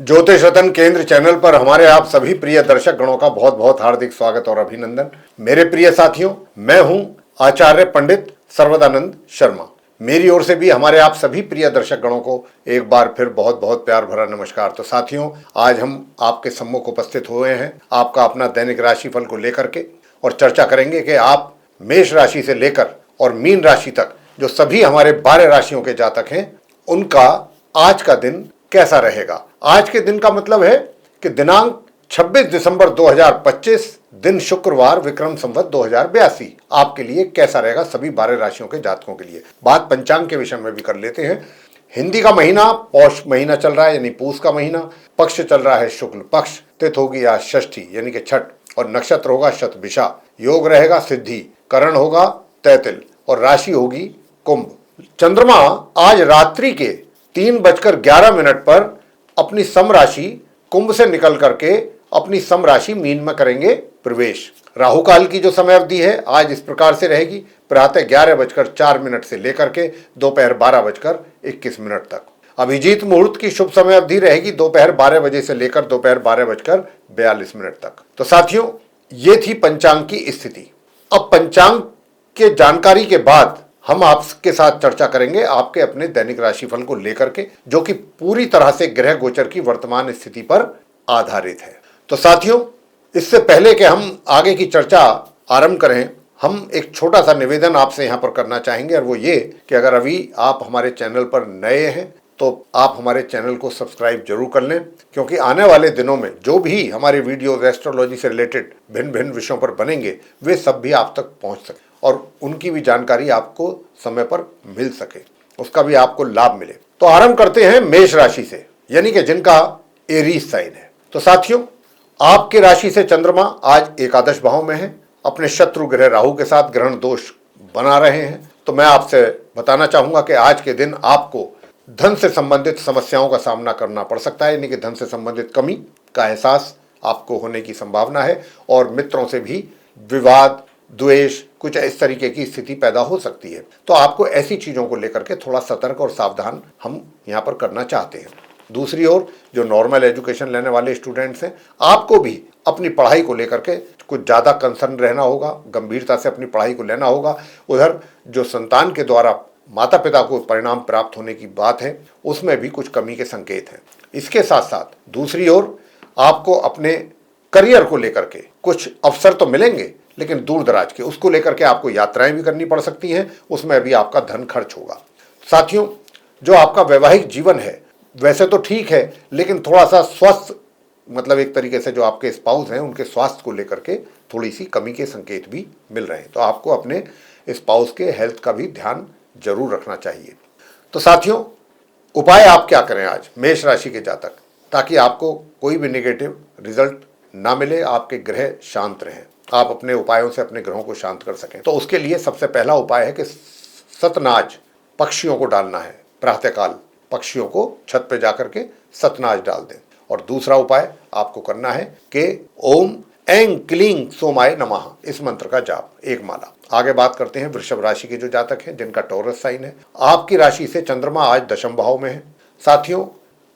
ज्योतिष रतन केंद्र चैनल पर हमारे आप सभी प्रिय दर्शक गणों का बहुत बहुत हार्दिक स्वागत और अभिनंदन। मेरे प्रिय साथियों, मैं हूं आचार्य पंडित सर्वदानंद शर्मा। मेरी ओर से भी हमारे आप सभी प्रिय दर्शक गणों को एक बार फिर बहुत बहुत प्यार भरा नमस्कार। तो साथियों, आज हम आपके सम्मुख उपस्थित हुए हैं आपका अपना दैनिक राशिफल को लेकर के और चर्चा करेंगे कि आप मेष राशि से लेकर और मीन राशि तक जो सभी हमारे 12 राशियों के जातक हैं उनका आज का दिन कैसा रहेगा। आज के दिन का मतलब है कि दिनांक 26 दिसंबर 2025 दिन शुक्रवार विक्रम संवत 2082 आपके लिए कैसा रहेगा सभी 12 राशियों के जातकों के लिए। बात पंचांग के विषय में भी कर लेते हैं। हिंदी का महीना पौष महीना चल रहा है यानी पूस का महीना। पक्ष चल रहा है शुक्ल पक्ष। तिथि होगी आज षष्ठी यानी कि छठ और नक्षत्र होगा शतभिषा। योग रहेगा सिद्धि। करण होगा तैतिल और राशि होगी कुंभ। चंद्रमा आज रात्रि के 3:11 पर अपनी सम राशि कुंभ से निकल करके अपनी सम राशि मीन में करेंगे प्रवेश। राहु काल की जो समय अवधि है आज इस प्रकार से रहेगी, प्रातः 11:04 से लेकर के दोपहर 12:21 तक। अभिजीत मुहूर्त की शुभ समय अवधि रहेगी दोपहर 12 बजे से लेकर दोपहर 12:42 तक। तो साथियों, ये थी पंचांग की स्थिति। अब पंचांग के जानकारी के बाद हम आपके साथ चर्चा करेंगे आपके अपने दैनिक राशिफल को लेकर के, जो कि पूरी तरह से ग्रह गोचर की वर्तमान स्थिति पर आधारित है। तो साथियों, इससे पहले कि हम आगे की चर्चा आरंभ करें, हम एक छोटा सा निवेदन आपसे यहाँ पर करना चाहेंगे और वो ये कि अगर अभी आप हमारे चैनल पर नए हैं तो आप हमारे चैनल को सब्सक्राइब जरूर कर लें, क्योंकि आने वाले दिनों में जो भी हमारे वीडियोज एस्ट्रोलॉजी से रिलेटेड भिन्न भिन्न विषयों पर बनेंगे वे सब भी आप तक पहुँच सके और उनकी भी जानकारी आपको समय पर मिल सके, उसका भी आपको लाभ मिले। तो आरंभ करते हैं मेष राशि से, यानी कि जिनका एरीज साइन है। तो साथियों, आपके राशि से चंद्रमा आज एकादश भाव में है, अपने शत्रु ग्रह राहु के साथ ग्रहण दोष बना रहे हैं। तो मैं आपसे बताना चाहूंगा कि आज के दिन आपको धन से संबंधित समस्याओं का सामना करना पड़ सकता है, यानी कि धन से संबंधित कमी का एहसास आपको होने की संभावना है और मित्रों से भी विवाद द्वेष कुछ इस तरीके की स्थिति पैदा हो सकती है। तो आपको ऐसी चीजों को लेकर के थोड़ा सतर्क और सावधान हम यहाँ पर करना चाहते हैं। दूसरी ओर जो नॉर्मल एजुकेशन लेने वाले स्टूडेंट्स हैं, आपको भी अपनी पढ़ाई को लेकर के कुछ ज़्यादा कंसर्न रहना होगा, गंभीरता से अपनी पढ़ाई को लेना होगा। उधर जो संतान के द्वारा माता पिता को परिणाम प्राप्त होने की बात है उसमें भी कुछ कमी के संकेत हैं। इसके साथ साथ दूसरी ओर आपको अपने करियर को लेकर के कुछ अवसर तो मिलेंगे, लेकिन दूर दराज के उसको लेकर के आपको यात्राएं भी करनी पड़ सकती हैं, उसमें भी आपका धन खर्च होगा। साथियों, जो आपका वैवाहिक जीवन है वैसे तो ठीक है, लेकिन थोड़ा सा स्वस्थ मतलब एक तरीके से जो आपके स्पाउस हैं उनके स्वास्थ्य को लेकर के थोड़ी सी कमी के संकेत भी मिल रहे हैं। तो आपको अपने स्पाउस के हेल्थ का भी ध्यान जरूर रखना चाहिए। तो साथियों, उपाय आप क्या करें आज मेष राशि के जातक, ताकि आपको कोई भी नेगेटिव रिजल्ट ना मिले, आपके ग्रह शांत रहें, आप अपने उपायों से अपने ग्रहों को शांत कर सकें। तो उसके लिए सबसे पहला उपाय है कि सतनाज पक्षियों को डालना है। प्रातःकाल पक्षियों को छत पे जाकर के सतनाज डाल दें। और दूसरा उपाय आपको करना है कि ओम ऐं क्लीं सोमाय नमः इस मंत्र का जाप, एक माला। आगे बात करते हैं वृषभ राशि के जो जातक हैं जिनका टॉरस साइन है। आपकी राशि से चंद्रमा आज दशम भाव में है। साथियों,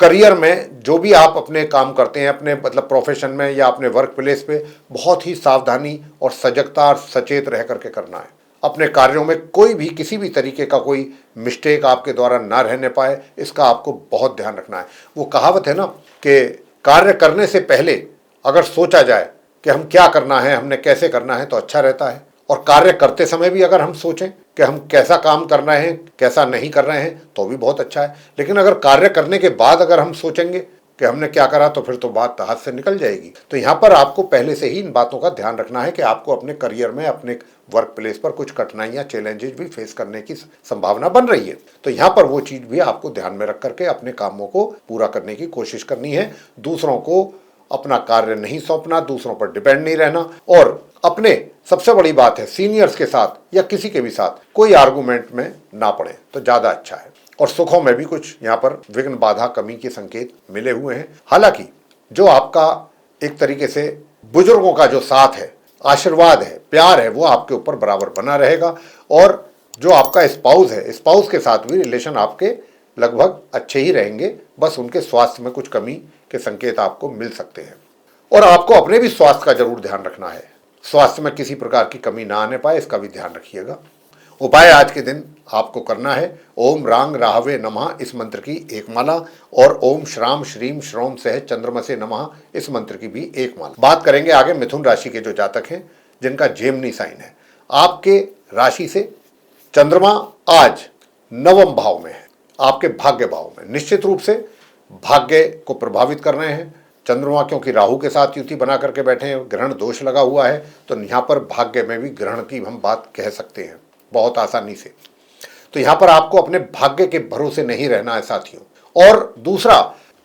करियर में जो भी आप अपने काम करते हैं, अपने मतलब प्रोफेशन में या अपने वर्क प्लेस पे, बहुत ही सावधानी और सजगता और सचेत रह करके करना है। अपने कार्यों में कोई भी किसी भी तरीके का कोई मिस्टेक आपके द्वारा ना रहने पाए, इसका आपको बहुत ध्यान रखना है। वो कहावत है ना कि कार्य करने से पहले अगर सोचा जाए कि हम क्या करना है, हमने कैसे करना है, तो अच्छा रहता है। और कार्य करते समय भी अगर हम सोचें कि हम कैसा काम कर रहे हैं कैसा नहीं कर रहे हैं तो भी बहुत अच्छा है। लेकिन अगर कार्य करने के बाद अगर हम सोचेंगे कि हमने क्या करा तो फिर तो बात हाथ से निकल जाएगी। तो यहाँ पर आपको पहले से ही इन बातों का ध्यान रखना है कि आपको अपने करियर में अपने वर्क प्लेस पर कुछ कठिनाइयाँ चैलेंजेस भी फेस करने की संभावना बन रही है। तो यहाँ पर वो चीज़ भी आपको ध्यान में रख करके अपने कामों को पूरा करने की कोशिश करनी है। दूसरों को अपना कार्य नहीं सौंपना, दूसरों पर डिपेंड नहीं रहना और अपने सबसे बड़ी बात है सीनियर्स के साथ या किसी के भी साथ कोई आर्गुमेंट में ना पड़े तो ज़्यादा अच्छा है। और सुखों में भी कुछ यहाँ पर विघ्न बाधा कमी के संकेत मिले हुए हैं। हालांकि जो आपका एक तरीके से बुजुर्गों का जो साथ है, आशीर्वाद है, प्यार है, वो आपके ऊपर बराबर बना रहेगा। और जो आपका स्पाउस है, स्पाउस के साथ भी रिलेशन आपके लगभग अच्छे ही रहेंगे, बस उनके स्वास्थ्य में कुछ कमी के संकेत आपको मिल सकते हैं। और आपको अपने भी स्वास्थ्य का जरूर ध्यान रखना है। स्वास्थ्य में किसी प्रकार की कमी ना आने पाए, इसका भी ध्यान रखिएगा। उपाय आज के दिन आपको करना है, ओम रांग राहवे नमः इस मंत्र की एक माला और ओम श्राम श्रीम श्रोम सह चंद्रमसे नमः इस मंत्र की भी एक माला। बात करेंगे आगे मिथुन राशि के जो जातक हैं जिनका जेमिनी साइन है। आपके राशि से चंद्रमा आज नवम भाव में है, आपके भाग्य भाव में। निश्चित रूप से भाग्य को प्रभावित कर रहे हैं चंद्रमा, क्योंकि राहु के साथ युति बना करके बैठे हैं, ग्रहण दोष लगा हुआ है, तो यहाँ पर भाग्य में भी ग्रहण की हम बात कह सकते हैं बहुत आसानी से। तो यहाँ पर आपको अपने भाग्य के भरोसे नहीं रहना है साथियों। और दूसरा,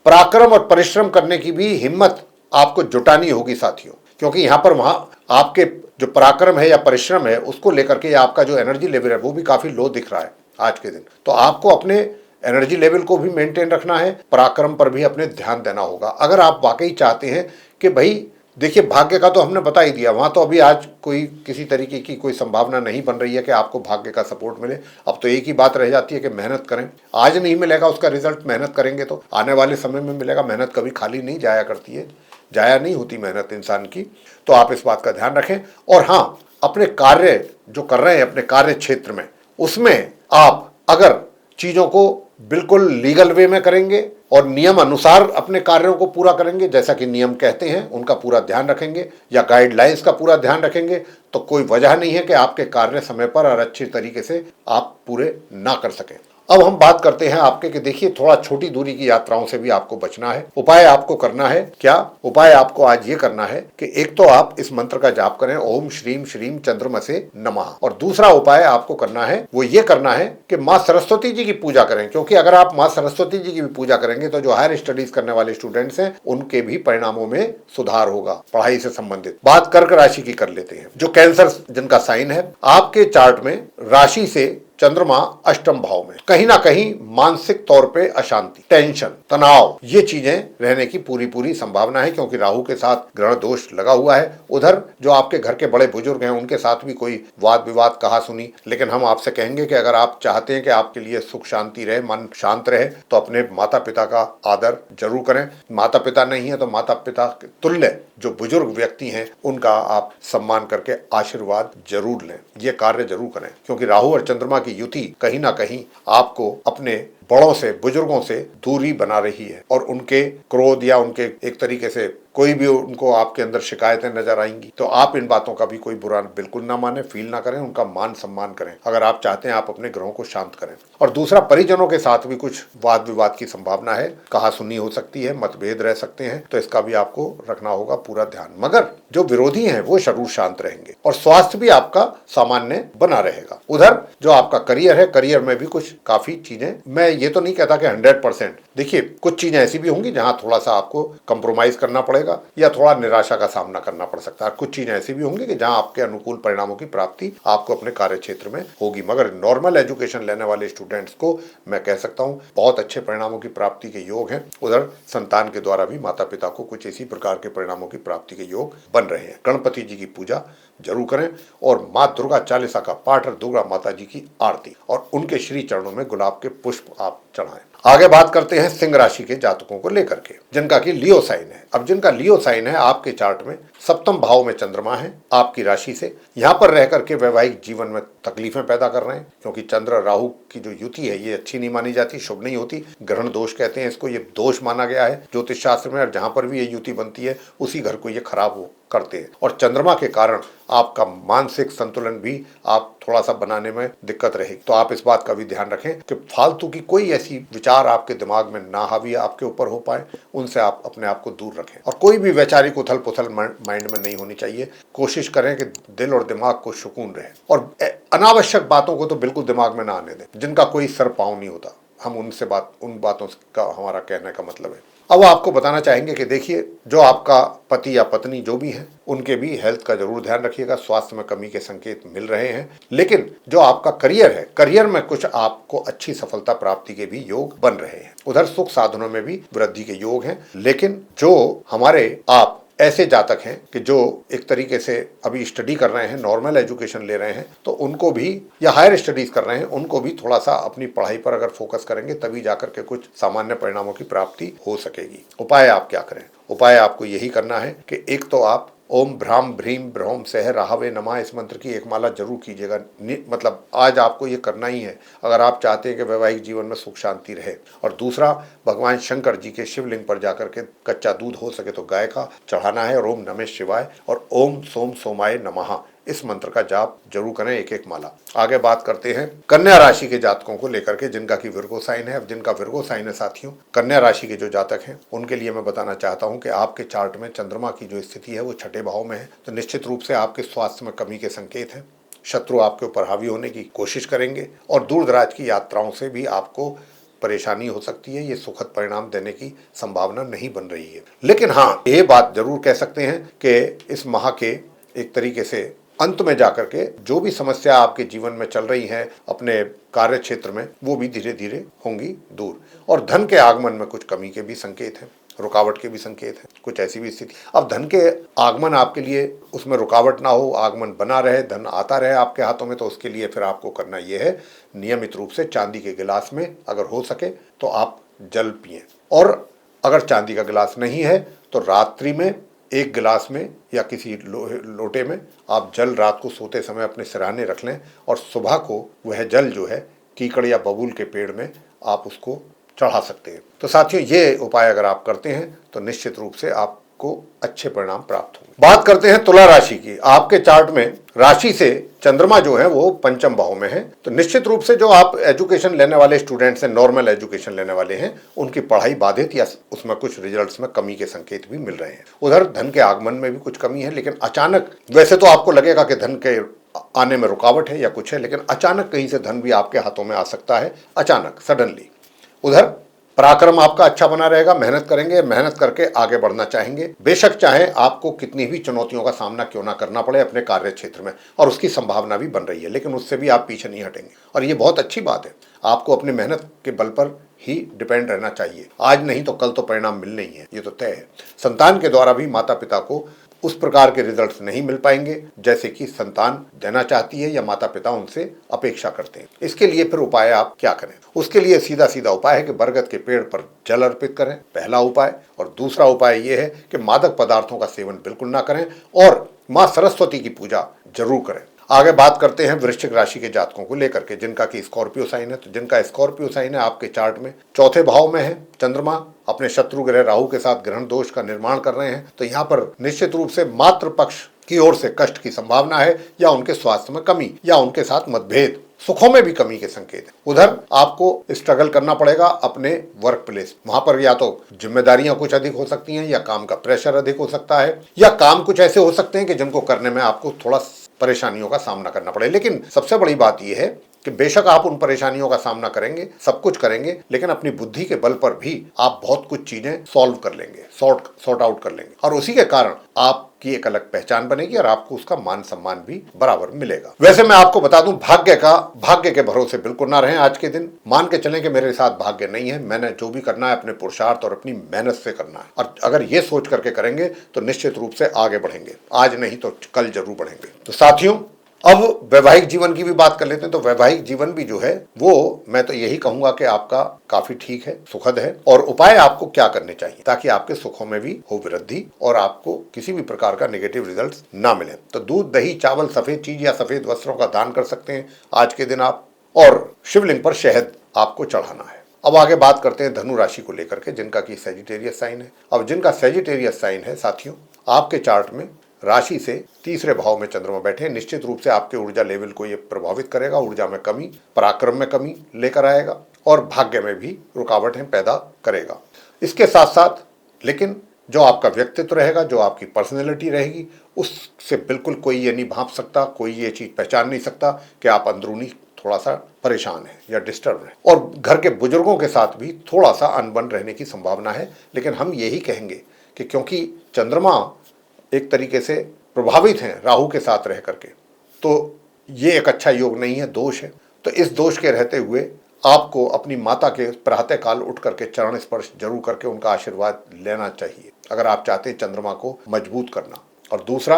पराक्रम और परिश्रम करने की भी हिम्मत आपको जुटानी होगी साथियों, क्योंकि यहाँ पर वहां आपके जो पराक्रम है या परिश्रम है उसको लेकर के आपका जो एनर्जी लेवल है वो भी काफी लो दिख रहा है आज के दिन। तो आपको अपने एनर्जी लेवल को भी मेंटेन रखना है, पराक्रम पर भी अपने ध्यान देना होगा। अगर आप वाकई चाहते हैं कि भाई देखिए, भाग्य का तो हमने बता ही दिया, वहां तो अभी आज कोई किसी तरीके की कोई संभावना नहीं बन रही है कि आपको भाग्य का सपोर्ट मिले। अब तो एक ही बात रह जाती है कि मेहनत करें। आज नहीं मिलेगा उसका रिजल्ट, मेहनत करेंगे तो आने वाले समय में मिलेगा। मेहनत कभी खाली नहीं जाया करती है, जाया नहीं होती मेहनत इंसान की। तो आप इस बात का ध्यान रखें। और हाँ, अपने कार्य जो कर रहे हैं अपने कार्य क्षेत्र में, उसमें आप अगर चीजों को बिल्कुल लीगल वे में करेंगे और नियम अनुसार अपने कार्यों को पूरा करेंगे, जैसा कि नियम कहते हैं उनका पूरा ध्यान रखेंगे या गाइडलाइंस का पूरा ध्यान रखेंगे, तो कोई वजह नहीं है कि आपके कार्य समय पर और अच्छे तरीके से आप पूरे ना कर सकें। अब हम बात करते हैं आपके कि देखिए, थोड़ा छोटी दूरी की यात्राओं से भी आपको बचना है। उपाय आपको करना है क्या? उपाय आपको आज ये करना है कि एक तो आप इस मंत्र का जाप करें, ओम श्रीम श्रीम चंद्रमसे नमः। और दूसरा उपाय आपको करना है वो ये करना है कि माँ सरस्वती जी की पूजा करें, क्योंकि अगर आप माँ सरस्वती जी की भी पूजा करेंगे तो जो हायर स्टडीज करने वाले स्टूडेंट्स हैं उनके भी परिणामों में सुधार होगा पढ़ाई से संबंधित। बात कर्क राशि की कर लेते हैं। जो कैंसर जिनका साइन है, आपके चार्ट में राशि से चंद्रमा अष्टम भाव में, कहीं ना कहीं मानसिक तौर पे अशांति, टेंशन, तनाव, ये चीजें रहने की पूरी संभावना है, क्योंकि राहु के साथ ग्रहण दोष लगा हुआ है। उधर जो आपके घर के बड़े बुजुर्ग हैं उनके साथ भी कोई वाद विवाद कहा सुनी। लेकिन हम आपसे कहेंगे कि अगर आप चाहते हैं कि आपके लिए सुख शांति रहे, मन शांत रहे, तो अपने माता पिता का आदर जरूर करें। माता पिता नहीं है तो माता पिता के तुल्य जो बुजुर्ग व्यक्ति हैं उनका आप सम्मान करके आशीर्वाद जरूर लें। ये कार्य जरूर करें, क्योंकि राहु और चंद्रमा की युति कहीं ना कहीं आपको अपने बड़ों से, बुजुर्गों से दूरी बना रही है, और उनके क्रोध या उनके एक तरीके से कोई भी उनको आपके अंदर शिकायतें नजर आएंगी। तो आप इन बातों का भी कोई बुरा बिल्कुल ना माने, फील ना करें, उनका मान सम्मान करें अगर आप चाहते हैं आप अपने ग्रहों को शांत करें। और दूसरा, परिजनों के साथ भी कुछ वाद विवाद की संभावना है, कहा सुनी हो सकती है, मतभेद रह सकते हैं, तो इसका भी आपको रखना होगा पूरा ध्यान। मगर जो विरोधी हैं वो जरूर शांत रहेंगे और स्वास्थ्य भी आपका सामान्य बना रहेगा। उधर जो आपका करियर है, करियर में भी कुछ काफी चीजें, मैं ये तो नहीं कहता कि 100%, देखिए कुछ चीजें ऐसी भी होंगी जहां थोड़ा सा आपको कंप्रोमाइज करना पड़ेगा या थोड़ा निराशा का सामना करना पड़ सकता है। कुछ चीजें ऐसी भी होंगी कि जहां आपके अनुकूल परिणामों की प्राप्ति आपको अपने कार्य क्षेत्र में होगी। मगर नॉर्मल एजुकेशन लेने वाले स्टूडेंट्स को मैं कह सकता हूं बहुत अच्छे परिणामों की प्राप्ति के योग हैं। उधर संतान के द्वारा भी माता पिता को कुछ इसी प्रकार के परिणामों की प्राप्ति के योग बन रहे हैं। गणपति जी की पूजा जरूर करें और माँ दुर्गा चालीसा का पाठ और दुर्गा माता जी की आरती और उनके श्री चरणों में गुलाब के पुष्प आप चढ़ाएं। आगे बात करते हैं सिंह राशि के जातकों को लेकर के, जिनका कि लियो साइन है। अब जिनका लियो साइन है, आपके चार्ट में सप्तम भाव में चंद्रमा है आपकी राशि से। यहाँ पर रह करके वैवाहिक जीवन में तकलीफें पैदा कर रहे हैं, क्योंकि चंद्र राहु की जो युति है ये अच्छी नहीं मानी जाती, शुभ नहीं होती। ग्रहण दोष कहते हैं इसको, ये दोष माना गया है ज्योतिष शास्त्र में, और जहां पर भी ये युति बनती है उसी घर को ये खराब हो करते हैं। और चंद्रमा के कारण आपका मानसिक संतुलन भी आप थोड़ा सा बनाने में दिक्कत रहेगी। तो आप इस बात का भी ध्यान रखें कि फालतू की कोई ऐसी विचार आपके दिमाग में ना हावी आपके ऊपर हो पाए, उनसे आप अपने आप को दूर रखें। और कोई भी वैचारिक उथल पुथल माइंड में नहीं होनी चाहिए। कोशिश करें कि दिल और दिमाग को सुकून रहे, और अनावश्यक बातों को तो बिल्कुल दिमाग में ना आने दें जिनका कोई सर पाँव नहीं होता। हम उन बातों का हमारा कहने का मतलब है। अब आपको बताना चाहेंगे कि देखिए, जो आपका पति या पत्नी जो भी हैं उनके भी हेल्थ का जरूर ध्यान रखिएगा। स्वास्थ्य में कमी के संकेत मिल रहे हैं। लेकिन जो आपका करियर है, करियर में कुछ आपको अच्छी सफलता प्राप्ति के भी योग बन रहे हैं। उधर सुख साधनों में भी वृद्धि के योग हैं। लेकिन जो हमारे आप ऐसे जातक हैं कि जो एक तरीके से अभी स्टडी कर रहे हैं, नॉर्मल एजुकेशन ले रहे हैं, तो उनको भी, या हायर स्टडीज कर रहे हैं, उनको भी थोड़ा सा अपनी पढ़ाई पर अगर फोकस करेंगे तभी जाकर के कुछ सामान्य परिणामों की प्राप्ति हो सकेगी। उपाय आप क्या करें? उपाय आपको यही करना है कि एक तो आप ओम भ्राम भ्रीम भ्रौम सह राहवे नमः इस मंत्र की एक माला जरूर कीजिएगा। मतलब आज आपको ये करना ही है अगर आप चाहते हैं कि वैवाहिक जीवन में सुख शांति रहे। और दूसरा, भगवान शंकर जी के शिवलिंग पर जाकर के कच्चा दूध हो सके तो गाय का चढ़ाना है और ओम नमः शिवाय और ओम सोम सोमाय नमः इस मंत्र का जाप जरूर करें, एक एक माला। आगे बात करते हैं कन्या राशि के जातकों को लेकर के जिनका की विर्गो साइन है। अब जिनका विर्गो साइन है साथियों, कन्या राशि के जो जातक हैं उनके लिए मैं बताना चाहता हूं कि आपके चार्ट में चंद्रमा की जो स्थिति है वो छठे भाव में है, तो निश्चित रूप से आपके स्वास्थ्य में कमी के संकेत हैं। शत्रु आपके ऊपर हावी होने की कोशिश करेंगे और दूर दराज की यात्राओं से भी आपको परेशानी हो सकती है। ये सुखद परिणाम देने की संभावना नहीं बन रही है। लेकिन हाँ, ये बात जरूर कह सकते हैं कि इस माह के एक तरीके से अंत में जाकर के जो भी समस्या आपके जीवन में चल रही है अपने कार्य क्षेत्र में, वो भी धीरे धीरे होंगी दूर। और धन के आगमन में कुछ कमी के भी संकेत हैं, रुकावट के भी संकेत हैं, कुछ ऐसी भी स्थिति। अब धन के आगमन आपके लिए उसमें रुकावट ना हो, आगमन बना रहे, धन आता रहे आपके हाथों में, तो उसके लिए फिर आपको करना यह है, नियमित रूप से चांदी के गिलास में अगर हो सके तो आप जल पिएं। और अगर चांदी का गिलास नहीं है तो रात्रि में एक गिलास में या किसी लोटे में आप जल रात को सोते समय अपने सिरहाने रख लें और सुबह को वह जल जो है कीकड़ या बबूल के पेड़ में आप उसको चढ़ा सकते हैं। तो साथियों, ये उपाय अगर आप करते हैं तो निश्चित रूप से आपको अच्छे परिणाम प्राप्त होंगे। बात करते हैं तुला राशि की। आपके चार्ट में राशि से चंद्रमा जो है वो पंचम भाव में है, तो निश्चित रूप से जो आप एजुकेशन लेने वाले स्टूडेंट्स हैं, नॉर्मल एजुकेशन लेने वाले हैं, उनकी पढ़ाई बाधित या उसमें कुछ रिजल्ट्स में कमी के संकेत भी मिल रहे हैं। उधर धन के आगमन में भी कुछ कमी है, लेकिन अचानक, वैसे तो आपको लगेगा कि धन के आने में रुकावट है या कुछ है, लेकिन अचानक कहीं से धन भी आपके हाथों में आ सकता है, अचानक सडनली। उधर पराक्रम आपका अच्छा बना रहेगा, मेहनत करेंगे, मेहनत करके आगे बढ़ना चाहेंगे, बेशक चाहे आपको कितनी भी चुनौतियों का सामना क्यों ना करना पड़े अपने कार्य क्षेत्र में, और उसकी संभावना भी बन रही है, लेकिन उससे भी आप पीछे नहीं हटेंगे और ये बहुत अच्छी बात है। आपको अपनी मेहनत के बल पर ही डिपेंड रहना चाहिए, आज नहीं तो कल तो परिणाम मिलने ही है, ये तो तय है। संतान के द्वारा भी माता पिता को उस प्रकार के रिजल्ट्स नहीं मिल पाएंगे जैसे कि संतान देना चाहती है या माता पिता उनसे अपेक्षा करते हैं। इसके लिए फिर उपाय आप क्या करें? उसके लिए सीधा सीधा उपाय है कि बरगद के पेड़ पर जल अर्पित करें, पहला उपाय। और दूसरा उपाय ये है कि मादक पदार्थों का सेवन बिल्कुल ना करें और माँ सरस्वती की पूजा जरूर करें। आगे बात करते हैं वृश्चिक राशि के जातकों को लेकर के जिनका कि स्कॉर्पियो साइन है। तो जिनका स्कॉर्पियो साइन है आपके चार्ट में चौथे भाव में है, चंद्रमा अपने शत्रु ग्रह राहु के साथ ग्रहण दोष का निर्माण कर रहे हैं, तो यहाँ पर निश्चित रूप से मातृ पक्ष की ओर से कष्ट की संभावना है या उनके स्वास्थ्य में कमी या उनके साथ मतभेद, सुखों में भी कमी के संकेत है। उधर आपको स्ट्रगल करना पड़ेगा अपने वर्क प्लेस, वहां पर या तो जिम्मेदारियां कुछ अधिक हो सकती हैं या काम का प्रेशर अधिक हो सकता है या काम कुछ ऐसे हो सकते हैं कि जिनको करने में आपको थोड़ा परेशानियों का सामना करना पड़े। लेकिन सबसे बड़ी बात यह है कि बेशक आप उन परेशानियों का सामना करेंगे, सब कुछ करेंगे, लेकिन अपनी बुद्धि के बल पर भी आप बहुत कुछ चीजें सॉल्व कर लेंगे, सॉर्ट आउट कर लेंगे, और उसी के कारण आपकी एक अलग पहचान बनेगी और आपको उसका मान सम्मान भी बराबर मिलेगा। वैसे मैं आपको बता दूं, भाग्य के भरोसे बिल्कुल ना रहें। आज के दिन मान के चलें कि मेरे साथ भाग्य नहीं है, मैंने जो भी करना है अपने पुरुषार्थ और अपनी मेहनत से करना है, और अगर ये सोच करके करेंगे तो निश्चित रूप से आगे बढ़ेंगे, आज नहीं तो कल जरूर बढ़ेंगे। तो साथियों, अब वैवाहिक जीवन की भी बात कर लेते हैं। तो वैवाहिक जीवन भी जो है वो मैं तो यही कहूंगा कि आपका काफी ठीक है, सुखद है। और उपाय आपको क्या करने चाहिए ताकि आपके सुखों में भी हो वृद्धि और आपको किसी भी प्रकार का नेगेटिव रिजल्ट्स ना मिले? तो दूध, दही, चावल, सफेद चीज या सफेद वस्त्रों का दान कर सकते हैं आज के दिन आप, और शिवलिंग पर शहद आपको चढ़ाना है। अब आगे बात करते हैं धनु राशि को लेकर के जिनका की सैजिटेरियस साइन है। अब जिनका सैजिटेरियस साइन है साथियों, आपके चार्ट में राशि से तीसरे भाव में चंद्रमा बैठे, निश्चित रूप से आपके ऊर्जा लेवल को ये प्रभावित करेगा, ऊर्जा में कमी, पराक्रम में कमी लेकर आएगा और भाग्य में भी रुकावटें पैदा करेगा। इसके साथ साथ लेकिन जो आपका व्यक्तित्व रहेगा, जो आपकी पर्सनैलिटी रहेगी, उससे बिल्कुल कोई ये नहीं भांप सकता, कोई ये चीज पहचान नहीं सकता कि आप अंदरूनी थोड़ा सा परेशान है या डिस्टर्ब है। और घर के बुजुर्गों के साथ भी थोड़ा सा अनबन रहने की संभावना है, लेकिन हम यही कहेंगे कि क्योंकि चंद्रमा एक तरीके से प्रभावित हैं राहु के साथ रह करके, तो ये एक अच्छा योग नहीं है, दोष है। तो इस दोष के रहते हुए आपको अपनी माता के प्रातःकाल उठ करके चरण स्पर्श जरूर करके उनका आशीर्वाद लेना चाहिए, अगर आप चाहते हैं चंद्रमा को मजबूत करना। और दूसरा,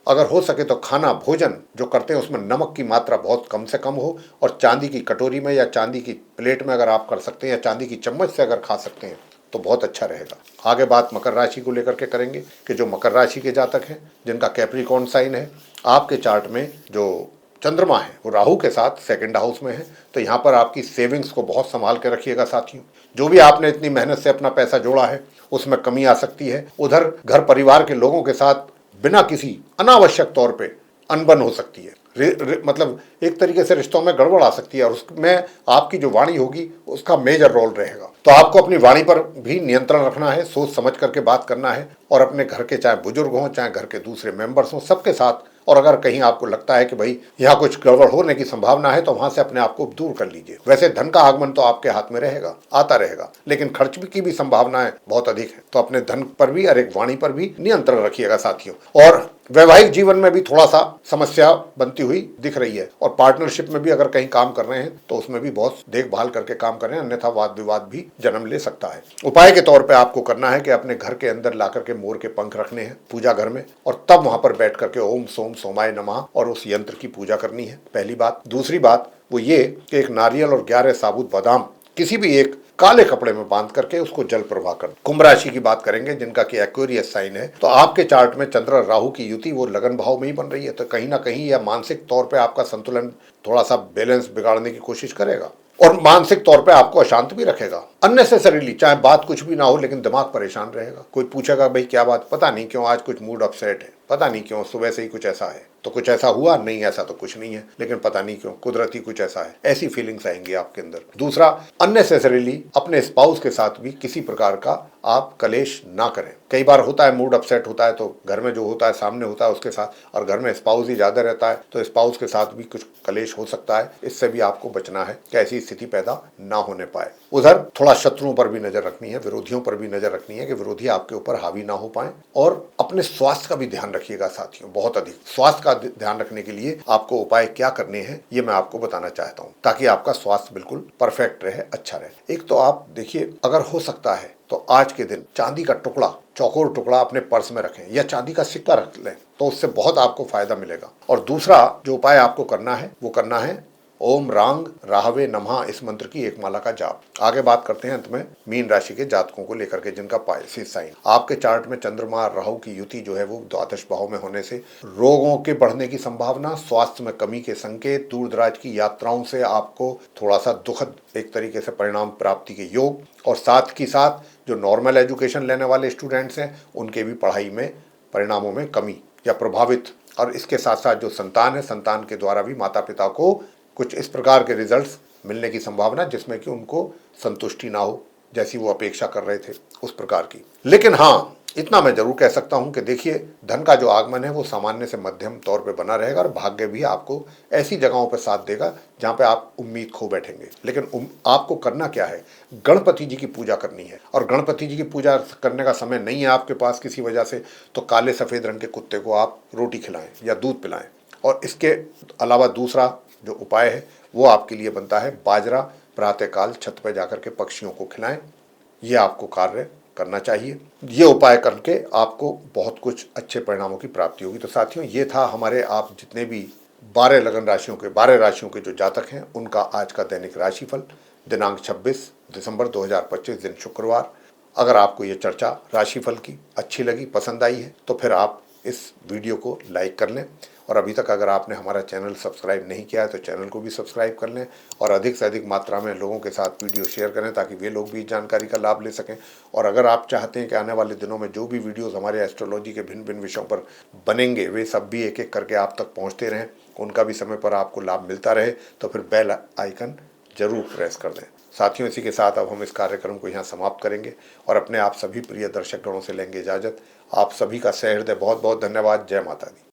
अगर हो सके तो खाना भोजन जो करते हैं उसमें नमक की मात्रा बहुत कम से कम हो, और चांदी की कटोरी में या चांदी की प्लेट में अगर आप कर सकते हैं, या चांदी की चम्मच से अगर खा सकते हैं तो बहुत अच्छा रहेगा। आगे बात मकर राशि को लेकर के करेंगे कि जो मकर राशि के जातक हैं, जिनका कैप्रिकॉर्न साइन है, आपके चार्ट में जो चंद्रमा है वो राहु के साथ सेकंड हाउस में है, तो यहाँ पर आपकी सेविंग्स को बहुत संभाल के रखिएगा साथियों। जो भी आपने इतनी मेहनत से अपना पैसा जोड़ा है उसमें कमी आ सकती है। उधर घर परिवार के लोगों के साथ बिना किसी अनावश्यक तौर पे अनबन हो सकती है, मतलब एक तरीके से रिश्तों में गड़बड़ आ सकती है, और उसमें आपकी जो वाणी होगी उसका मेजर रोल रहेगा। तो आपको अपनी वाणी पर भी नियंत्रण रखना है, सोच समझ करके बात करना है, और अपने घर के चाहे बुजुर्ग हों चाहे घर के दूसरे मेंबर्स हों, सबके साथ। और अगर कहीं आपको लगता है कि भाई यहाँ कुछ गड़बड़ होने की संभावना है तो वहां से अपने आप को दूर कर लीजिए। वैसे धन का आगमन तो आपके हाथ में रहेगा, आता रहेगा, लेकिन खर्च की भी संभावनाएं बहुत अधिक है, तो अपने धन पर भी और एक वाणी पर भी नियंत्रण रखिएगा साथियों। और वैवाहिक जीवन में भी थोड़ा सा समस्या बनती हुई दिख रही है, और पार्टनरशिप में भी अगर कहीं काम कर रहे हैं तो उसमें भी बहुत देखभाल करके काम करें, अन्यथा वाद विवाद भी जन्म ले सकता है। उपाय के तौर पे आपको करना है कि अपने घर के अंदर ला करके मोर के पंख रखने हैं पूजा घर में, और तब वहां पर बैठ करके ओम सोम सोमाय नमः और उस यंत्र की पूजा करनी है, पहली बात। दूसरी बात वो ये कि एक नारियल और 11 साबुत बादाम किसी भी एक काले कपड़े में बांध करके उसको जल प्रवाह कर। कुंभ राशि की बात करेंगे, जिनका कि एक्वेरियस साइन है, तो आपके चार्ट में चंद्र और राहु की युति वो लगन भाव में ही बन रही है, तो कहीं ना कहीं यह मानसिक तौर पे आपका संतुलन थोड़ा सा बैलेंस बिगाड़ने की कोशिश करेगा, और मानसिक तौर पे आपको अशांत भी रखेगा अननेसेसरीली। चाहे बात कुछ भी ना हो लेकिन दिमाग परेशान रहेगा। कोई पूछेगा भाई क्या बात, पता नहीं क्यों आज कुछ मूड अपसेट है, पता नहीं क्यों सुबह से ही कुछ ऐसा है, तो कुछ ऐसा हुआ नहीं, ऐसा तो कुछ नहीं है, लेकिन पता नहीं क्यों कुदरती कुछ ऐसा है, ऐसी फीलिंग्स आएंगी आपके अंदर। दूसरा, अननेसेसरीली अपने स्पाउस के साथ भी किसी प्रकार का आप कलेश ना करें। कई बार होता है मूड अपसेट होता है तो घर में जो होता है सामने होता है उसके साथ, और घर में स्पाउस ही ज्यादा रहता है तो स्पाउस के साथ भी कुछ कलेश हो सकता है। इससे भी आपको बचना है कि ऐसी स्थिति पैदा ना होने पाए। उधर थोड़ा शत्रुओं पर भी नजर रखनी है, विरोधियों पर भी नजर रखनी है कि विरोधी आपके ऊपर हावी ना हो पाए, और अपने स्वास्थ्य का भी ध्यान रखिएगा साथियों, बहुत अधिक स्वास्थ्य का ध्यान रखने के लिए आपको उपाय क्या करने हैं ये मैं आपको बताना चाहता हूँ, ताकि आपका स्वास्थ्य बिल्कुल परफेक्ट रहे, अच्छा रहे। एक तो आप देखिए, अगर हो सकता है तो आज के दिन चांदी का टुकड़ा, चौकोर टुकड़ा अपने पर्स में रखें, या चांदी का सिक्का रख लें, तो उससे बहुत आपको फायदा मिलेगा। और दूसरा जो उपाय आपको करना है वो करना है ओम रांग राहवे नमः, इस मंत्र की एक माला का जाप। आगे बात करते हैं अंत में मीन राशि के जातकों को लेकर के, जिनका पाइसेस साइन। आपके चार्ट में चंद्रमा राहु की युति जो है वो द्वादश भाव में होने से रोगों के बढ़ने की संभावना, स्वास्थ्य में कमी के संकेत, दूर दराज की यात्राओं से आपको थोड़ा सा दुखद एक तरीके से परिणाम प्राप्ति के योग, और साथ ही साथ जो नॉर्मल एजुकेशन लेने वाले स्टूडेंट्स हैं उनके भी पढ़ाई में परिणामों में कमी या प्रभावित। और इसके साथ साथ जो संतान है, संतान के द्वारा भी माता पिता को कुछ इस प्रकार के रिजल्ट्स मिलने की संभावना जिसमें कि उनको संतुष्टि ना हो जैसी वो अपेक्षा कर रहे थे उस प्रकार की। लेकिन हाँ, इतना मैं जरूर कह सकता हूं कि देखिए, धन का जो आगमन है वो सामान्य से मध्यम तौर पे बना रहेगा, और भाग्य भी आपको ऐसी जगहों पर साथ देगा जहां पे आप उम्मीद खो बैठेंगे। लेकिन आपको करना क्या है, गणपति जी की पूजा करनी है, और गणपति जी की पूजा करने का समय नहीं है आपके पास किसी वजह से, तो काले सफेद रंग के कुत्ते को आप रोटी खिलाएं या दूध पिलाएं। और इसके अलावा दूसरा जो उपाय है वो आपके लिए बनता है बाजरा प्रातःकाल छत पर जाकर के पक्षियों को खिलाएं, ये आपको कार्य करना चाहिए। ये उपाय करके आपको बहुत कुछ अच्छे परिणामों की प्राप्ति होगी। तो साथियों, ये था हमारे आप जितने भी 12 लगन राशियों के 12 राशियों के जो जातक हैं उनका आज का दैनिक राशिफल दिनांक 26 दिसंबर 2025 दिन शुक्रवार। अगर आपको ये चर्चा राशिफल की अच्छी लगी, पसंद आई है, तो फिर आप इस वीडियो को लाइक कर लें, और अभी तक अगर आपने हमारा चैनल सब्सक्राइब नहीं किया है तो चैनल को भी सब्सक्राइब कर लें, और अधिक से अधिक मात्रा में लोगों के साथ वीडियो शेयर करें ताकि वे लोग भी इस जानकारी का लाभ ले सकें। और अगर आप चाहते हैं कि आने वाले दिनों में जो भी वीडियोस हमारे एस्ट्रोलॉजी के भिन्न भिन्न विषयों पर बनेंगे वे सब भी एक एक करके आप तक पहुँचते रहें, उनका भी समय पर आपको लाभ मिलता रहे, तो फिर बेल आइकन जरूर प्रेस कर दें। साथियों, इसी के साथ अब हम इस कार्यक्रम को यहाँ समाप्त करेंगे और अपने आप सभी प्रिय दर्शक गणों से लेंगे इजाजत। आप सभी का सहृदय बहुत बहुत धन्यवाद। जय माता दी।